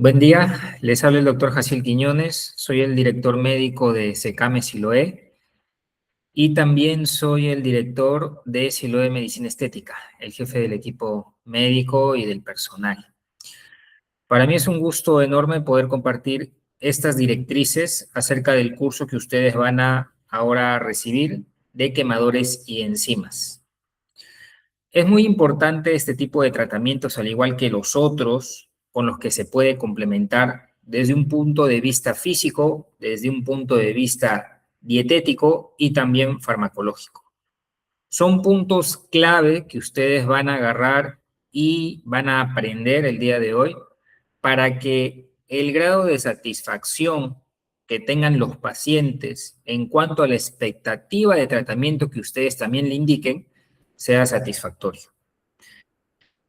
Buen día, les habla el doctor Jaciel Quiñones, soy el director médico de SECAME Siloé y también soy el director de Siloé Medicina Estética, el jefe del equipo médico y del personal. Para mí es un gusto enorme poder compartir estas directrices acerca del curso que ustedes van a ahora recibir de quemadores y enzimas. Es muy importante este tipo de tratamientos, al igual que los otros, con los que se puede complementar desde un punto de vista físico, desde un punto de vista dietético y también farmacológico. Son puntos clave que ustedes van a agarrar y van a aprender el día de hoy para que el grado de satisfacción que tengan los pacientes en cuanto a la expectativa de tratamiento que ustedes también le indiquen sea satisfactorio.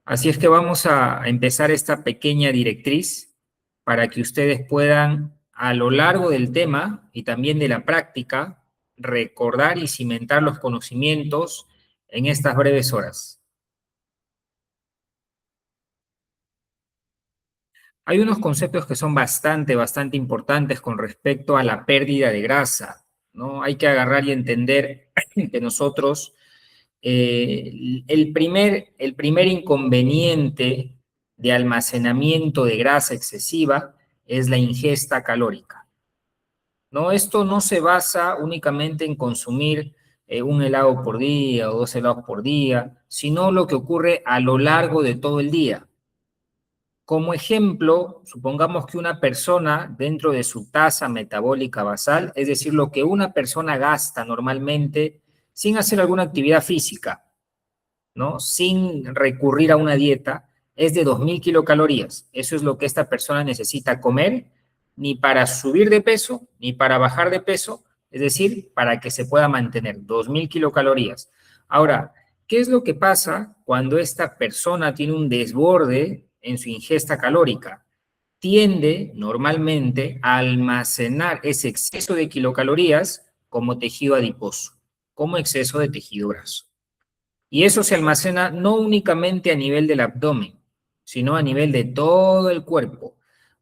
Así es que vamos a empezar esta pequeña directriz para que ustedes puedan, a lo largo del tema y también de la práctica, recordar y cimentar los conocimientos en estas breves horas. Hay unos conceptos que son bastante importantes con respecto a la pérdida de grasa, ¿no? Hay que agarrar y entender que nosotros el primer inconveniente de almacenamiento de grasa excesiva es la ingesta calórica, ¿no? Esto no se basa únicamente en consumir un helado por día o 2 helados por día, sino lo que ocurre a lo largo de todo el día. Como ejemplo, supongamos que una persona dentro de su tasa metabólica basal, es decir, lo que una persona gasta normalmente sin hacer alguna actividad física, ¿no? Sin recurrir a una dieta, es de 2.000 kilocalorías. Eso es lo que esta persona necesita comer, ni para subir de peso, ni para bajar de peso, es decir, para que se pueda mantener 2.000 kilocalorías. Ahora, ¿qué es lo que pasa cuando esta persona tiene un desborde en su ingesta calórica? Tiende normalmente a almacenar ese exceso de kilocalorías como tejido adiposo, como exceso de tejido graso. Y eso se almacena no únicamente a nivel del abdomen, sino a nivel de todo el cuerpo.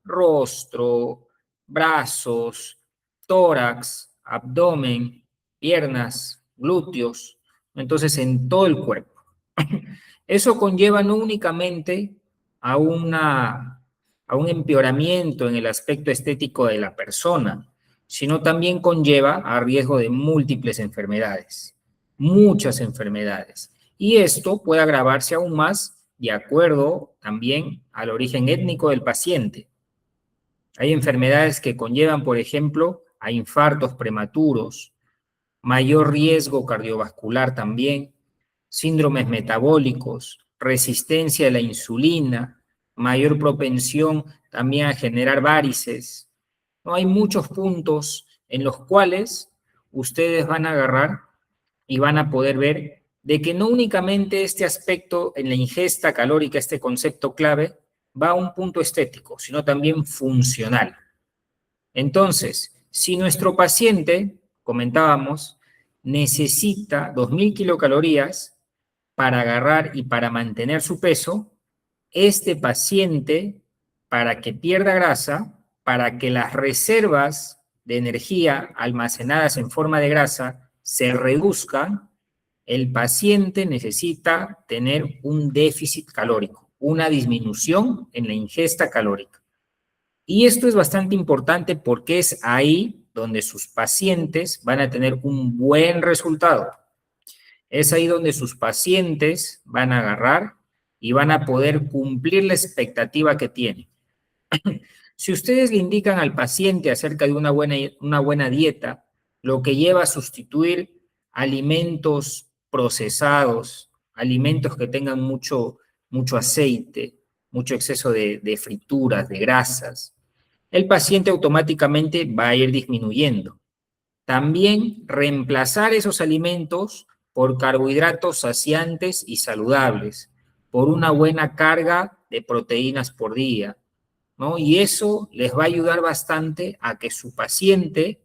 Rostro, brazos, tórax, abdomen, piernas, glúteos. Entonces, en todo el cuerpo. Eso conlleva no únicamente a, a un empeoramiento en el aspecto estético de la persona, sino también conlleva a riesgo de múltiples enfermedades, muchas enfermedades. Y esto puede agravarse aún más de acuerdo también al origen étnico del paciente. Hay enfermedades que conllevan, por ejemplo, a infartos prematuros, mayor riesgo cardiovascular también, síndromes metabólicos, resistencia a la insulina, mayor propensión también a generar varices. No hay muchos puntos en los cuales ustedes van a agarrar y van a poder ver de que no únicamente este aspecto en la ingesta calórica, este concepto clave, va a un punto estético, sino también funcional. Entonces, si nuestro paciente, comentábamos, necesita 2.000 kilocalorías para agarrar y para mantener su peso, este paciente, para que pierda grasa, para que las reservas de energía almacenadas en forma de grasa se reduzcan, el paciente necesita tener un déficit calórico, una disminución en la ingesta calórica. Y esto es bastante importante porque es ahí donde sus pacientes van a tener un buen resultado. Es ahí donde sus pacientes van a agarrar y van a poder cumplir la expectativa que tienen. Si ustedes le indican al paciente acerca de una buena dieta, lo que lleva a sustituir alimentos procesados, alimentos que tengan mucho aceite, mucho exceso de frituras, de grasas, el paciente automáticamente va a ir disminuyendo. También reemplazar esos alimentos por carbohidratos saciantes y saludables, por una buena carga de proteínas por día, ¿no? Y eso les va a ayudar bastante a que su paciente,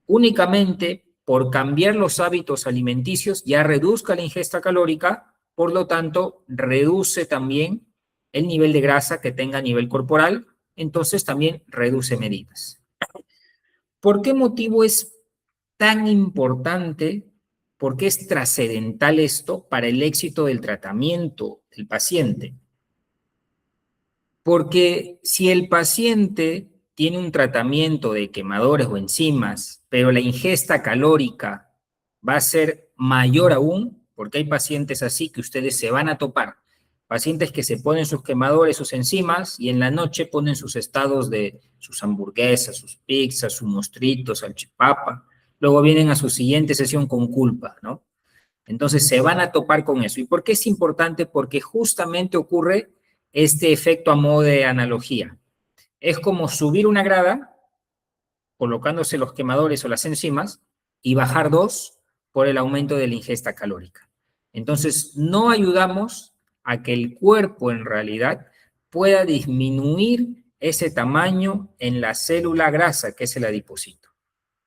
únicamente por cambiar los hábitos alimenticios, ya reduzca la ingesta calórica, por lo tanto, reduce también el nivel de grasa que tenga a nivel corporal entonces también reduce medidas. ¿Por qué motivo es tan importante? ¿Por qué es trascendental esto para el éxito del tratamiento del paciente? Porque si el paciente tiene un tratamiento de quemadores o enzimas, pero la ingesta calórica va a ser mayor aún, porque hay pacientes así que ustedes se van a topar, pacientes que se ponen sus quemadores, sus enzimas, y en la noche ponen sus estados de sus hamburguesas, sus pizzas, su mostrito, salchipapa, luego vienen a su siguiente sesión con culpa, ¿no? Entonces se van a topar con eso. ¿Y por qué es importante? Porque justamente ocurre este efecto a modo de analogía. Es como subir una grada, colocándose los quemadores o las enzimas, y bajar dos por el aumento de la ingesta calórica. Entonces, no ayudamos a que el cuerpo en realidad pueda disminuir ese tamaño en la célula grasa, que es el adipocito.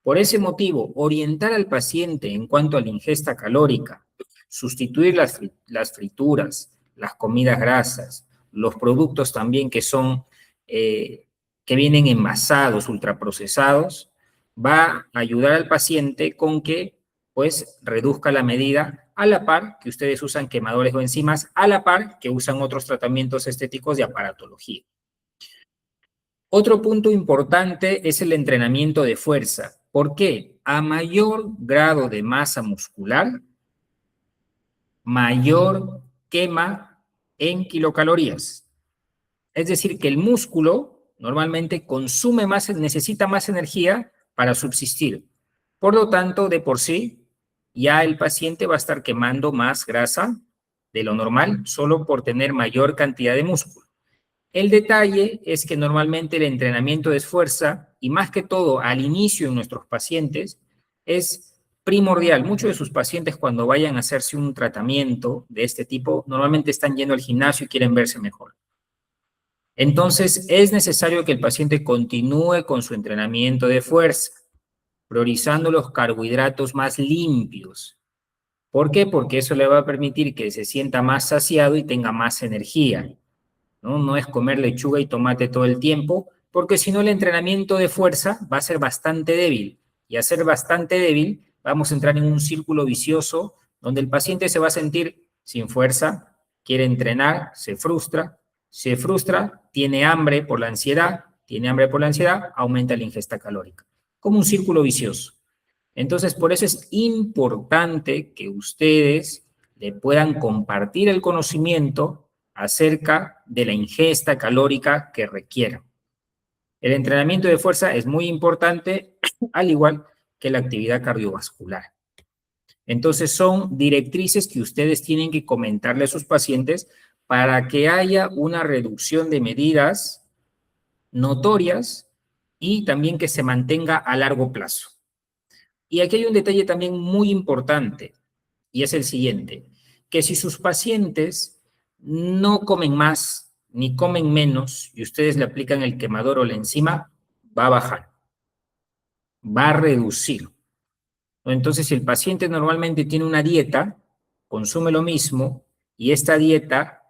Por ese motivo, orientar al paciente en cuanto a la ingesta calórica, sustituir las frituras, las comidas grasas, los productos también que son, que vienen envasados, ultraprocesados, va a ayudar al paciente con que, pues, reduzca la medida a la par que ustedes usan quemadores o enzimas, a la par que usan otros tratamientos estéticos de aparatología. Otro punto importante es el entrenamiento de fuerza. ¿Por qué? A mayor grado de masa muscular, mayor quema en kilocalorías. Es decir, que el músculo normalmente consume más, necesita más energía para subsistir. Por lo tanto, de por sí, ya el paciente va a estar quemando más grasa de lo normal solo por tener mayor cantidad de músculo. El detalle es que normalmente el entrenamiento de fuerza, y más que todo al inicio en nuestros pacientes, es primordial. Muchos de sus pacientes cuando vayan a hacerse un tratamiento de este tipo, normalmente están yendo al gimnasio y quieren verse mejor. Entonces, es necesario que el paciente continúe con su entrenamiento de fuerza, priorizando los carbohidratos más limpios. ¿Por qué? Porque eso le va a permitir que se sienta más saciado y tenga más energía. No es comer lechuga y tomate todo el tiempo, porque si no el entrenamiento de fuerza va a ser bastante débil. Y a ser bastante débil, vamos a entrar en un círculo vicioso donde el paciente se va a sentir sin fuerza, quiere entrenar, se frustra, tiene hambre por la ansiedad, aumenta la ingesta calórica. Como un círculo vicioso. Entonces, por eso es importante que ustedes le puedan compartir el conocimiento acerca de la ingesta calórica que requieran. El entrenamiento de fuerza es muy importante, al igual que la actividad cardiovascular. Entonces, son directrices que ustedes tienen que comentarle a sus pacientes para que haya una reducción de medidas notorias y también que se mantenga a largo plazo. Y aquí hay un detalle también muy importante, y es el siguiente, que si sus pacientes no comen más ni comen menos y ustedes le aplican el quemador o la enzima, va a bajar, va a reducir. Entonces, si el paciente normalmente tiene una dieta, consume lo mismo, y esta dieta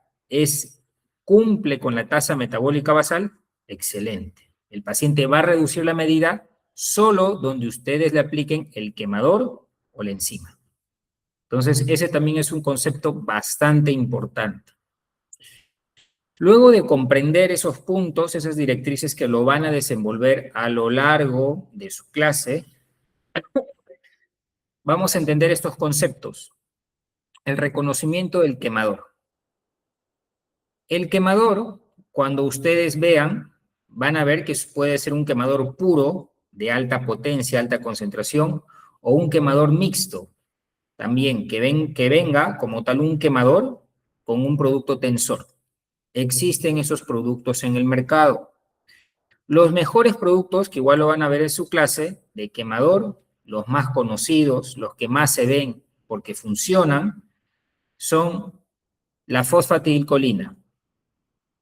cumple con la tasa metabólica basal, excelente. El paciente va a reducir la medida solo donde ustedes le apliquen el quemador o la enzima. Entonces, ese también es un concepto bastante importante. Luego de comprender esos puntos, esas directrices que lo van a desenvolver a lo largo de su clase, vamos a entender estos conceptos. El reconocimiento del quemador. El quemador, cuando ustedes vean, van a ver que puede ser un quemador puro, de alta potencia, alta concentración, o un quemador mixto, también que venga como tal un quemador con un producto tensor. Existen esos productos en el mercado. Los mejores productos, que igual lo van a ver en su clase, de quemador, los más conocidos, los que más se ven porque funcionan, son la fosfatidilcolina,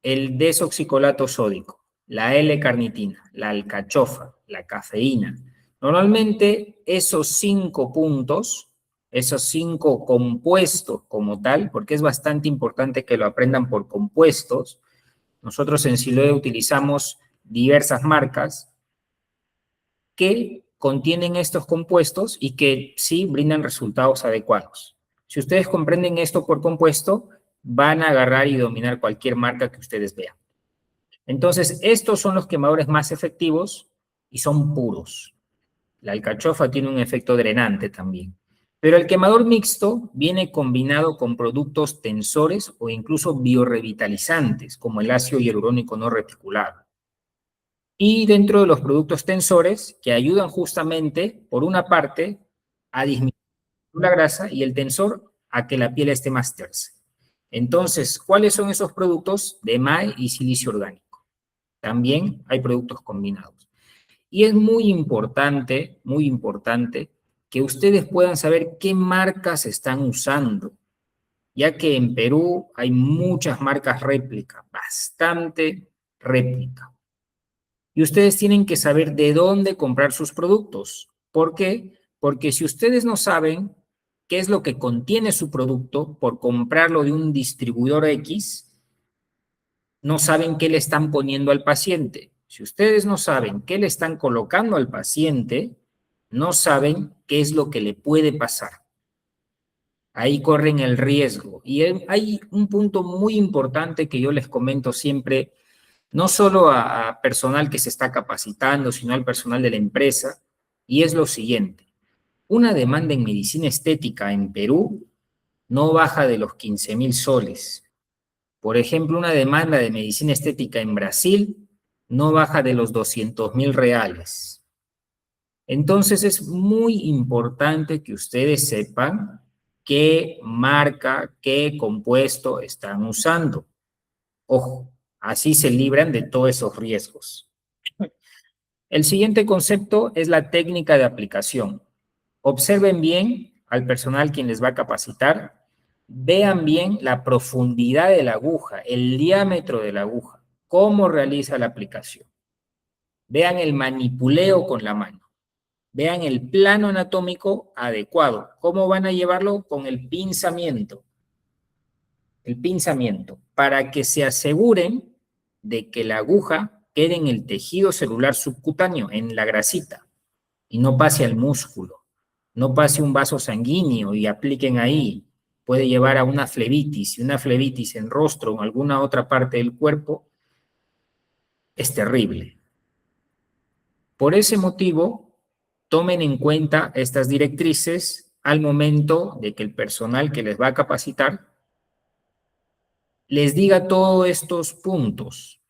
el desoxicolato sódico, la L-carnitina, la alcachofa, la cafeína. Normalmente esos 5 puntos, esos 5 compuestos como tal, porque es bastante importante que lo aprendan por compuestos. Nosotros en Siloe utilizamos diversas marcas que contienen estos compuestos y que sí brindan resultados adecuados. Si ustedes comprenden esto por compuesto, van a agarrar y dominar cualquier marca que ustedes vean. Entonces, estos son los quemadores más efectivos y son puros. La alcachofa tiene un efecto drenante también. Pero el quemador mixto viene combinado con productos tensores o incluso biorrevitalizantes, como el ácido hialurónico no reticulado. Y dentro de los productos tensores, que ayudan justamente, por una parte, a disminuir la grasa y el tensor a que la piel esté más tersa. Entonces, ¿cuáles son esos productos? De DMAE y silicio orgánico. También hay productos combinados. Y es muy importante que ustedes puedan saber qué marcas están usando, ya que en Perú hay muchas marcas réplica, bastante réplica. Y ustedes tienen que saber de dónde comprar sus productos. ¿Por qué? Porque si ustedes no saben qué es lo que contiene su producto por comprarlo de un distribuidor X, no saben qué le están poniendo al paciente. Si ustedes no saben qué le están colocando al paciente, no saben qué es lo que le puede pasar. Ahí corren el riesgo. Y hay un punto muy importante que yo les comento siempre, no solo a personal que se está capacitando, sino al personal de la empresa, y es lo siguiente. Una demanda en medicina estética en Perú no baja de los 15.000 soles. Por ejemplo, una demanda de medicina estética en Brasil no baja de los 200.000 reales. Entonces es muy importante que ustedes sepan qué marca, qué compuesto están usando. Ojo, así se libran de todos esos riesgos. El siguiente concepto es la técnica de aplicación. Observen bien al personal quien les va a capacitar. Vean bien la profundidad de la aguja, el diámetro de la aguja, cómo realiza la aplicación. Vean el manipuleo con la mano. Vean el plano anatómico adecuado. ¿Cómo van a llevarlo? Con el pinzamiento. El pinzamiento, para que se aseguren de que la aguja quede en el tejido celular subcutáneo, en la grasita, y no pase al músculo, no pase un vaso sanguíneo y apliquen ahí. Puede llevar a una flebitis, y una flebitis en rostro o en alguna otra parte del cuerpo es terrible. Por ese motivo, tomen en cuenta estas directrices al momento de que el personal que les va a capacitar les diga todos estos puntos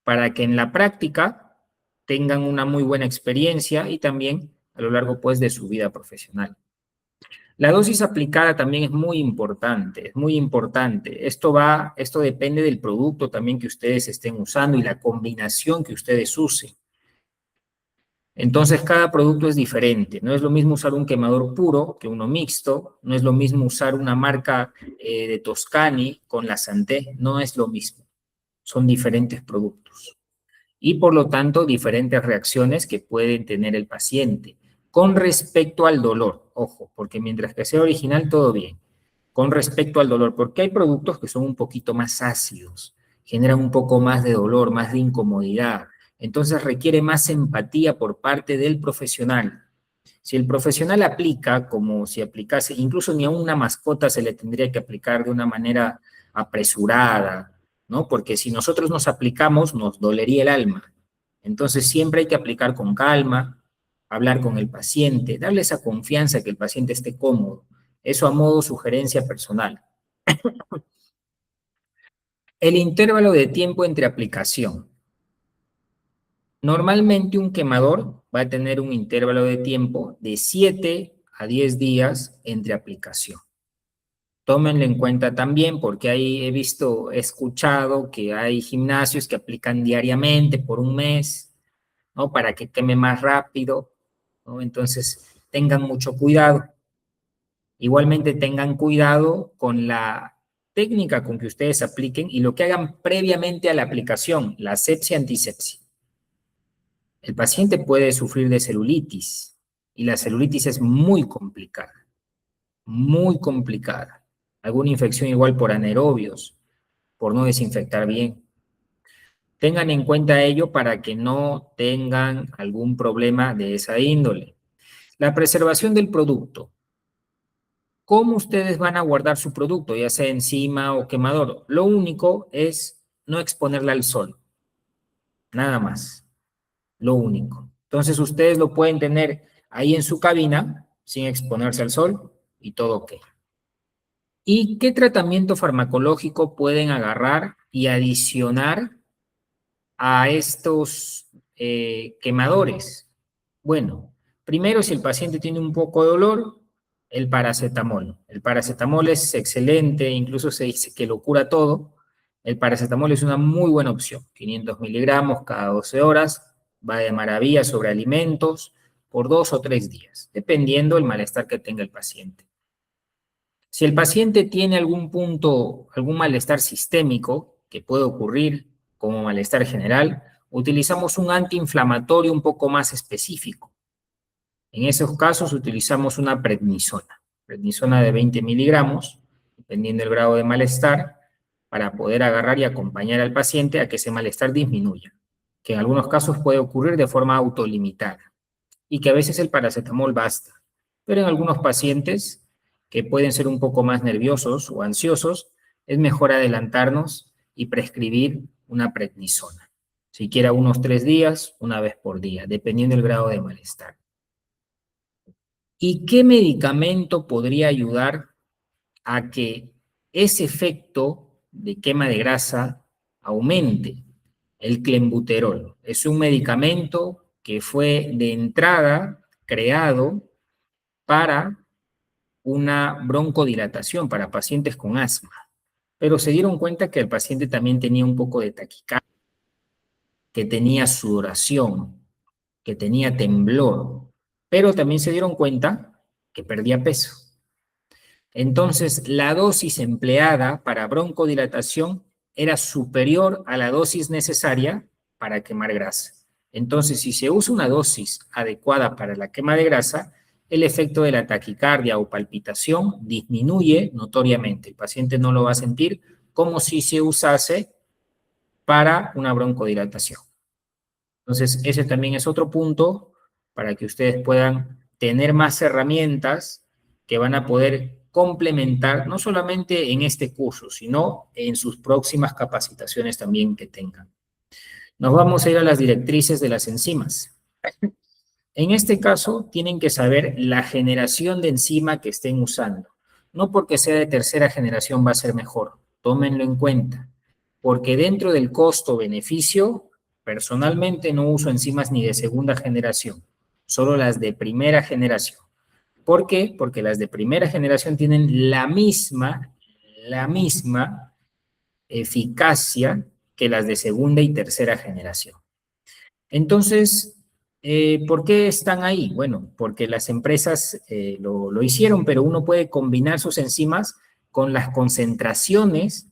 para que en la práctica tengan una muy buena experiencia y también a lo largo pues de su vida profesional. La dosis aplicada también es muy importante, es muy importante. Esto depende del producto también que ustedes estén usando y la combinación que ustedes usen. Entonces, cada producto es diferente. No es lo mismo usar un quemador puro que uno mixto. No es lo mismo usar una marca de Toscani con la Santé. No es lo mismo. Son diferentes productos. Y por lo tanto, diferentes reacciones que pueden tener el paciente. Con respecto al dolor, ojo, porque mientras que sea original, todo bien. Con respecto al dolor, porque hay productos que son un poquito más ácidos, generan un poco más de dolor, más de incomodidad. Entonces requiere más empatía por parte del profesional. Si el profesional aplica como si aplicase, incluso ni a una mascota se le tendría que aplicar de una manera apresurada, ¿no? Porque si nosotros nos aplicamos, nos dolería el alma. Entonces siempre hay que aplicar con calma, hablar con el paciente, darle esa confianza que el paciente esté cómodo. Eso a modo sugerencia personal. El intervalo de tiempo entre aplicación. Normalmente un quemador va a tener un intervalo de tiempo de 7 a 10 días entre aplicación. Tómenlo en cuenta también porque ahí he escuchado que hay gimnasios que aplican diariamente por un mes, ¿no? Para que queme más rápido, ¿no? Entonces, tengan mucho cuidado. Igualmente tengan cuidado con la técnica con que ustedes apliquen y lo que hagan previamente a la aplicación, la asepsia-antisepsia. El paciente puede sufrir de celulitis y la celulitis es muy complicada, muy complicada. Alguna infección igual por anaerobios, por no desinfectar bien. Tengan en cuenta ello para que no tengan algún problema de esa índole. La preservación del producto. ¿Cómo ustedes van a guardar su producto, ya sea encima o quemador? Lo único es no exponerla al sol, nada más, lo único. Entonces ustedes lo pueden tener ahí en su cabina sin exponerse al sol y todo ok. ¿Y qué tratamiento farmacológico pueden agarrar y adicionar a estos quemadores? Bueno, primero, si el paciente tiene un poco de dolor, el paracetamol. El paracetamol es excelente, incluso se dice que lo cura todo. El paracetamol es una muy buena opción. 500 miligramos cada 12 horas, va de maravilla sobre alimentos por 2 o 3 días, dependiendo del malestar que tenga el paciente. Si el paciente tiene algún punto, algún malestar sistémico, que puede ocurrir como malestar general, utilizamos un antiinflamatorio un poco más específico. En esos casos utilizamos una prednisona de 20 miligramos, dependiendo del grado de malestar, para poder agarrar y acompañar al paciente a que ese malestar disminuya, que en algunos casos puede ocurrir de forma autolimitada y que a veces el paracetamol basta. Pero en algunos pacientes que pueden ser un poco más nerviosos o ansiosos, es mejor adelantarnos y prescribir una prednisona. Siquiera unos 3 días, una vez por día, dependiendo del grado de malestar. ¿Y qué medicamento podría ayudar a que ese efecto de quema de grasa aumente? El clenbuterol es un medicamento que fue de entrada creado para una broncodilatación para pacientes con asma, pero se dieron cuenta que el paciente también tenía un poco de taquicardia, que tenía sudoración, que tenía temblor, pero también se dieron cuenta que perdía peso. Entonces, la dosis empleada para broncodilatación era superior a la dosis necesaria para quemar grasa. Entonces, si se usa una dosis adecuada para la quema de grasa, el efecto de la taquicardia o palpitación disminuye notoriamente. El paciente no lo va a sentir como si se usase para una broncodilatación. Entonces, ese también es otro punto para que ustedes puedan tener más herramientas que van a poder complementar, no solamente en este curso, sino en sus próximas capacitaciones también que tengan. Nos vamos a ir a las directrices de las enzimas. En este caso, tienen que saber la generación de enzima que estén usando. No porque sea de tercera generación va a ser mejor, tómenlo en cuenta, porque dentro del costo-beneficio, personalmente no uso enzimas ni de segunda generación, solo las de primera generación. ¿Por qué? Porque las de primera generación tienen la misma eficacia que las de segunda y tercera generación. Entonces, ¿por qué están ahí? Bueno, porque las empresas lo hicieron, pero uno puede combinar sus enzimas con las concentraciones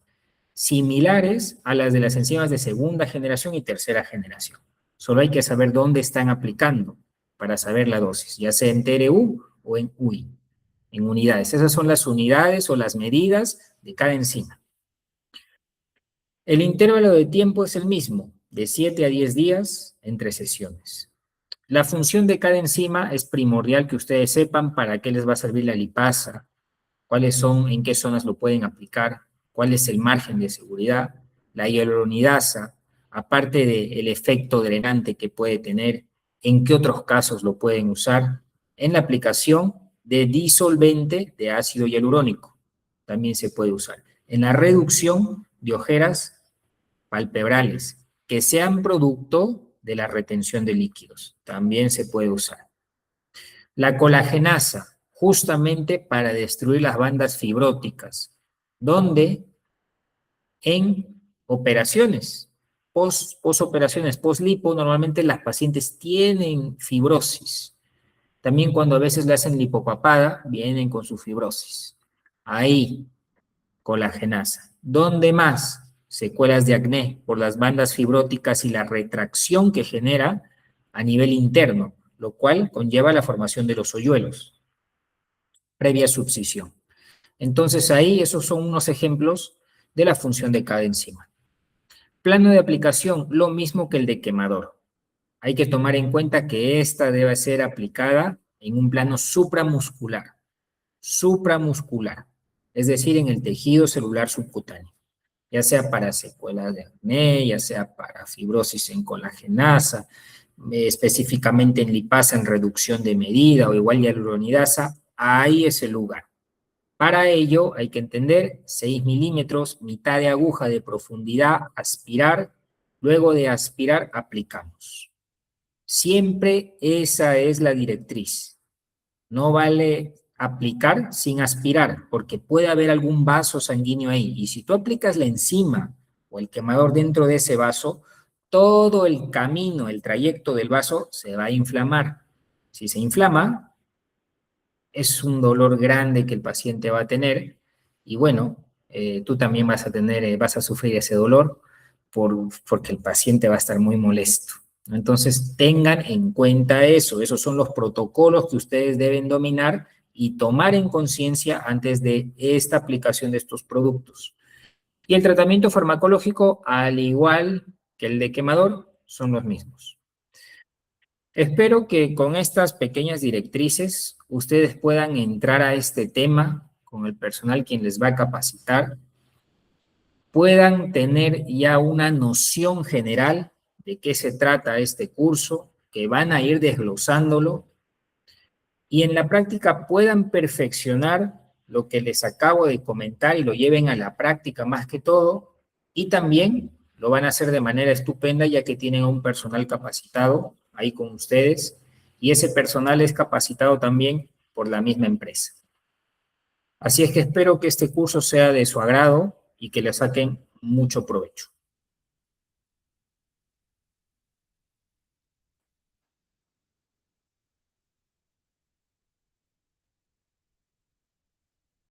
similares a las de las enzimas de segunda generación y tercera generación. Solo hay que saber dónde están aplicando para saber la dosis, ya sea en TRU o en UI, en unidades. Esas son las unidades o las medidas de cada enzima. El intervalo de tiempo es el mismo, de 7 a 10 días entre sesiones. La función de cada enzima es primordial que ustedes sepan para qué les va a servir la lipasa, cuáles son, en qué zonas lo pueden aplicar, cuál es el margen de seguridad, la hialuronidasa, aparte del efecto drenante que puede tener, en qué otros casos lo pueden usar, en la aplicación de disolvente de ácido hialurónico, también se puede usar, en la reducción de ojeras palpebrales, que sean producto de la retención de líquidos, también se puede usar. La colagenasa, justamente para destruir las bandas fibróticas, donde en operaciones, posoperaciones, poslipo, normalmente las pacientes tienen fibrosis. También cuando a veces le hacen lipopapada, vienen con su fibrosis. Ahí, colagenasa. ¿Dónde más? Secuelas de acné por las bandas fibróticas y la retracción que genera a nivel interno, lo cual conlleva la formación de los hoyuelos previa subcisión. Entonces ahí esos son unos ejemplos de la función de cada enzima. Plano de aplicación, lo mismo que el de quemador. Hay que tomar en cuenta que esta debe ser aplicada en un plano supramuscular, es decir, en el tejido celular subcutáneo, ya sea para secuelas de acné, ya sea para fibrosis en colagenasa, específicamente en lipasa en reducción de medida o igual hialuronidasa, ahí es el lugar. Para ello hay que entender 6 milímetros, mitad de aguja de profundidad, aspirar, luego de aspirar aplicamos. Siempre esa es la directriz. No vale aplicar sin aspirar, porque puede haber algún vaso sanguíneo ahí. Y si tú aplicas la enzima o el quemador dentro de ese vaso, todo el camino, el trayecto del vaso se va a inflamar. Si se inflama, es un dolor grande que el paciente va a tener y bueno, tú también vas a tener, vas a sufrir ese dolor porque el paciente va a estar muy molesto. Entonces, tengan en cuenta eso. Esos son los protocolos que ustedes deben dominar y tomar en conciencia antes de esta aplicación de estos productos. Y el tratamiento farmacológico, al igual que el de quemador, son los mismos. Espero que con estas pequeñas directrices ustedes puedan entrar a este tema con el personal quien les va a capacitar, puedan tener ya una noción general de qué se trata este curso, que van a ir desglosándolo y en la práctica puedan perfeccionar lo que les acabo de comentar y lo lleven a la práctica más que todo, y también lo van a hacer de manera estupenda ya que tienen un personal capacitado ahí con ustedes y ese personal es capacitado también por la misma empresa. Así es que espero que este curso sea de su agrado y que le saquen mucho provecho.